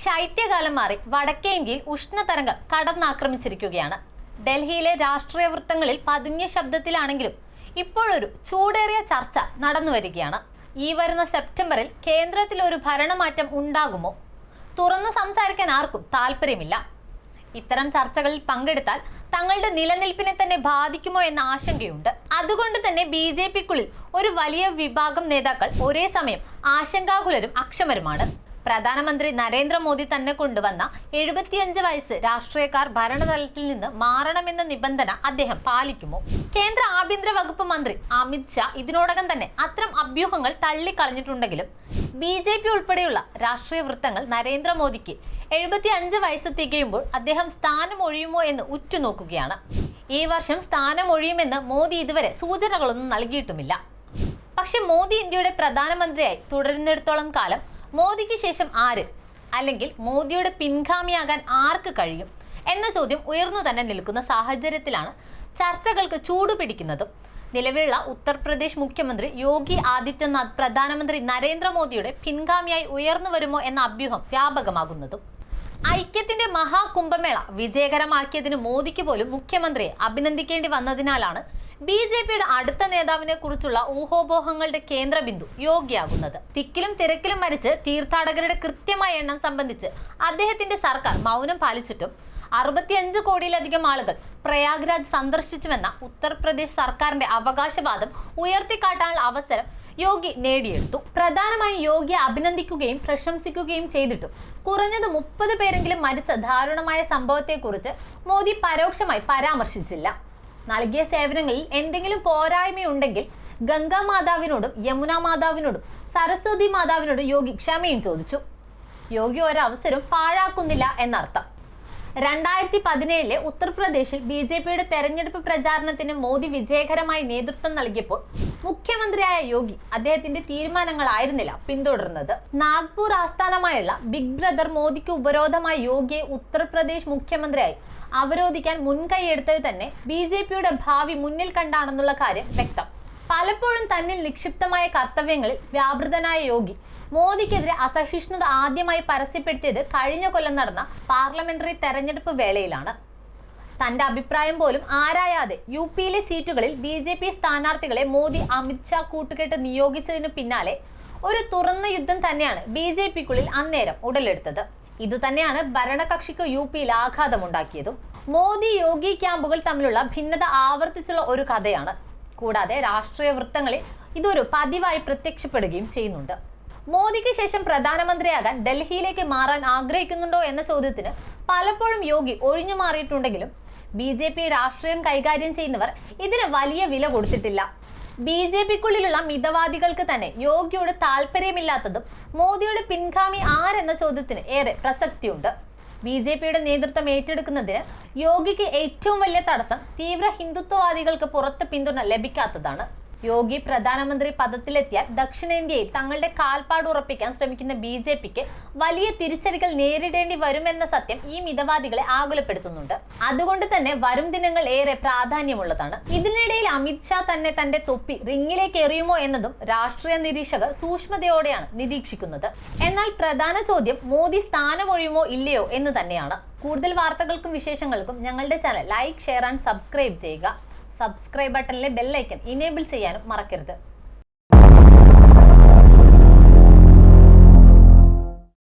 ശൈത്യകാലം മാറി വടക്കേ ഇന്ത്യയിൽ ഉഷ്ണതരംഗം കടന്നാക്രമിച്ചിരിക്കുകയാണ്. ഡൽഹിയിലെ രാഷ്ട്രീയ വൃത്തങ്ങളിൽ പതുങ്ങിയ ശബ്ദത്തിലാണെങ്കിലും ഇപ്പോഴൊരു ചൂടേറിയ ചർച്ച നടന്നു വരികയാണ്. ഈ വരുന്ന സെപ്റ്റംബറിൽ കേന്ദ്രത്തിൽ ഒരു ഭരണമാറ്റം ഉണ്ടാകുമോ? തുറന്നു സംസാരിക്കാൻ ആർക്കും താല്പര്യമില്ല. ഇത്തരം ചർച്ചകളിൽ പങ്കെടുത്താൽ തങ്ങളുടെ നിലനിൽപ്പിനെ തന്നെ ബാധിക്കുമോ എന്ന ആശങ്കയുണ്ട്. അതുകൊണ്ട് തന്നെ BJPക്കുള്ളിൽ ഒരു വലിയ വിഭാഗം നേതാക്കൾ ഒരേ സമയം ആശങ്കാകുലരും അക്ഷമരുമാണ്. പ്രധാനമന്ത്രി നരേന്ദ്രമോദി തന്നെ കൊണ്ടുവന്ന 75 വയസ്സ് രാഷ്ട്രീയക്കാർ ഭരണതലത്തിൽ നിന്ന് മാറണമെന്ന നിബന്ധന അദ്ദേഹം പാലിക്കുമോ? കേന്ദ്ര ആഭ്യന്തര വകുപ്പ് മന്ത്രി അമിത് ഷാ ഇതിനോടകം തന്നെ അത്തരം അഭ്യൂഹങ്ങൾ തള്ളിക്കളഞ്ഞിട്ടുണ്ടെങ്കിലും BJP ഉൾപ്പെടെയുള്ള രാഷ്ട്രീയ വൃത്തങ്ങൾ നരേന്ദ്രമോദിക്ക് 75 വയസ്സ് തികയുമ്പോൾ അദ്ദേഹം സ്ഥാനമൊഴിയുമോ എന്ന് ഉറ്റുനോക്കുകയാണ്. ഈ വർഷം സ്ഥാനമൊഴിയുമെന്ന് മോദി ഇതുവരെ സൂചനകളൊന്നും നൽകിയിട്ടുമില്ല. പക്ഷെ മോദി ഇന്ത്യയുടെ പ്രധാനമന്ത്രിയായി തുടരുന്നിടത്തോളം കാലം മോദിക്ക് ശേഷം ആര്, അല്ലെങ്കിൽ മോദിയുടെ പിൻഗാമിയാകാൻ ആർക്ക് കഴിയും എന്ന ചോദ്യം ഉയർന്നു തന്നെ നിൽക്കുന്ന സാഹചര്യത്തിലാണ് ചർച്ചകൾക്ക് ചൂടുപിടിക്കുന്നതും. നിലവിലുള്ള ഉത്തർപ്രദേശ് മുഖ്യമന്ത്രി യോഗി ആദിത്യനാഥ് പ്രധാനമന്ത്രി നരേന്ദ്രമോദിയുടെ പിൻഗാമിയായി ഉയർന്നു വരുമോ എന്ന അഭ്യൂഹം വ്യാപകമാകുന്നതും. ഐക്യത്തിന്റെ മഹാകുംഭമേള വിജയകരമാക്കിയതിന് മോദിക്ക് പോലും മുഖ്യമന്ത്രിയെ അഭിനന്ദിക്കേണ്ടി വന്നതിനാലാണ് BJPയുടെ അടുത്ത നേതാവിനെ കുറിച്ചുള്ള ഊഹോപോഹങ്ങളുടെ കേന്ദ്രബിന്ദു യോഗിയാകുന്നത്. തിക്കിലും തിരക്കിലും മരിച്ച് തീർത്ഥാടകരുടെ കൃത്യമായ എണ്ണം സംബന്ധിച്ച് അദ്ദേഹത്തിന്റെ സർക്കാർ മൗനം പാലിച്ചിട്ടും 65 കോടിയിലധികം ആളുകൾ പ്രയാഗ്രാജ് സന്ദർശിച്ചുവെന്ന ഉത്തർപ്രദേശ് സർക്കാരിന്റെ അവകാശവാദം ഉയർത്തിക്കാട്ടാനുള്ള അവസരം യോഗി നേടിയെടുത്തു. പ്രധാനമായും യോഗിയെ അഭിനന്ദിക്കുകയും പ്രശംസിക്കുകയും ചെയ്തിട്ടും കുറഞ്ഞത് 30 പേരെങ്കിലും മരിച്ച ദാരുണമായ സംഭവത്തെക്കുറിച്ച് മോദി പരോക്ഷമായി പരാമർശിച്ചില്ല. നൽകിയ സേവനങ്ങളിൽ എന്തെങ്കിലും പോരായ്മയുണ്ടെങ്കിൽ ഗംഗാ മാതാവിനോടും യമുന മാതാവിനോടും സരസ്വതി മാതാവിനോടും യോഗി ക്ഷമയും ചോദിച്ചു. യോഗി ഒരവസരം പാഴാക്കുന്നില്ല എന്നർത്ഥം. 2017 ഉത്തർപ്രദേശിൽ BJPയുടെ തെരഞ്ഞെടുപ്പ് പ്രചാരണത്തിന് മോദി വിജയകരമായി നേതൃത്വം നൽകിയപ്പോൾ മുഖ്യമന്ത്രിയായ യോഗി അദ്ദേഹത്തിന്റെ തീരുമാനങ്ങളായിരുന്നില്ല പിന്തുടർന്നത്. നാഗ്പൂർ ആസ്ഥാനമായുള്ള ബിഗ് ബ്രദർ മോദിക്ക് ഉപരോധമായി യോഗിയെ ഉത്തർപ്രദേശ് മുഖ്യമന്ത്രിയായി അവരോധിക്കാൻ മുൻകൈയെടുത്തത് തന്നെ BJPയുടെ ഭാവി മുന്നിൽ കണ്ടാണെന്നുള്ള കാര്യം വ്യക്തം. പലപ്പോഴും തന്നിൽ നിക്ഷിപ്തമായ കർത്തവ്യങ്ങളിൽ വ്യാപൃതനായ യോഗി മോദിക്കെതിരെ അസഹിഷ്ണുത ആദ്യമായി പരസ്യപ്പെടുത്തിയത് കഴിഞ്ഞ കൊല്ലം നടന്ന പാർലമെന്ററി തെരഞ്ഞെടുപ്പ് വേളയിലാണ്. തന്റെ അഭിപ്രായം പോലും ആരായാതെ UPയിലെ സീറ്റുകളിൽ BJP സ്ഥാനാർത്ഥികളെ മോദി അമിത് ഷാ കൂട്ടുകെട്ട് നിയോഗിച്ചതിനു പിന്നാലെ ഒരു തുറന്ന യുദ്ധം തന്നെയാണ് BJPക്കുള്ളിൽ അന്നേരം ഉടലെടുത്തത്. ഇതുതന്നെയാണ് ഭരണകക്ഷിക്ക് UPയിൽ ആഘാതമുണ്ടാക്കിയതും. മോദി യോഗി ക്യാമ്പുകൾ തമ്മിലുള്ള ഭിന്നത ആവർത്തിച്ചുള്ള ഒരു കഥയാണ്. കൂടാതെ രാഷ്ട്രീയ വൃത്തങ്ങളിൽ ഇതൊരു പതിവായി പ്രത്യക്ഷപ്പെടുകയും ചെയ്യുന്നുണ്ട്. മോദിക്ക് ശേഷം പ്രധാനമന്ത്രിയാകാൻ ഡൽഹിയിലേക്ക് മാറാൻ ആഗ്രഹിക്കുന്നുണ്ടോ എന്ന ചോദ്യത്തിന് പലപ്പോഴും യോഗി ഒഴിഞ്ഞു മാറിയിട്ടുണ്ടെങ്കിലും BJP രാഷ്ട്രീയം കൈകാര്യം ചെയ്യുന്നവർ ഇതിന് വലിയ വില കൊടുത്തിട്ടില്ല. BJPക്കുള്ളിലുള്ള മിതവാദികൾക്ക് തന്നെ യോഗിയോട് താല്പര്യമില്ലാത്തതും മോദിയുടെ പിൻഗാമി ആരെന്ന ചോദ്യത്തിന് ഏറെ പ്രസക്തിയുണ്ട്. BJPയുടെ നേതൃത്വം ഏറ്റെടുക്കുന്നതിന് യോഗിക്ക് ഏറ്റവും വലിയ തടസ്സം തീവ്ര ഹിന്ദുത്വവാദികൾക്ക് പുറത്ത് പിന്തുണ ലഭിക്കാത്തതാണ്. യോഗി പ്രധാനമന്ത്രി പദത്തിലെത്തിയാൽ ദക്ഷിണേന്ത്യയിൽ തങ്ങളുടെ കാൽപ്പാട് ഉറപ്പിക്കാൻ ശ്രമിക്കുന്ന BJPക്ക് വലിയ തിരിച്ചടികൾ നേരിടേണ്ടി വരുമെന്ന സത്യം ഈ മിതവാദികളെ ആകുലപ്പെടുത്തുന്നുണ്ട്. അതുകൊണ്ട് തന്നെ വരും ദിനങ്ങൾ ഏറെ പ്രാധാന്യമുള്ളതാണ്. ഇതിനിടയിൽ അമിത് ഷാ തന്നെ തന്റെ തൊപ്പി റിങ്ങിലേക്ക് എറിയുമോ എന്നതും രാഷ്ട്രീയ നിരീക്ഷകർ സൂക്ഷ്മതയോടെയാണ് നിരീക്ഷിക്കുന്നത്. എന്നാൽ പ്രധാന ചോദ്യം മോദി സ്ഥാനമൊഴിയുമോ ഇല്ലയോ എന്ന് തന്നെയാണ്. കൂടുതൽ വാർത്തകൾക്കും വിശേഷങ്ങൾക്കും ഞങ്ങളുടെ channel like, share and subscribe ചെയ്യുക. സബ്സ്ക്രൈബ് ബട്ടണിലെ ബെല്ലൈക്കൺ ഇനേബിൾ ചെയ്യാനും മറക്കരുത്.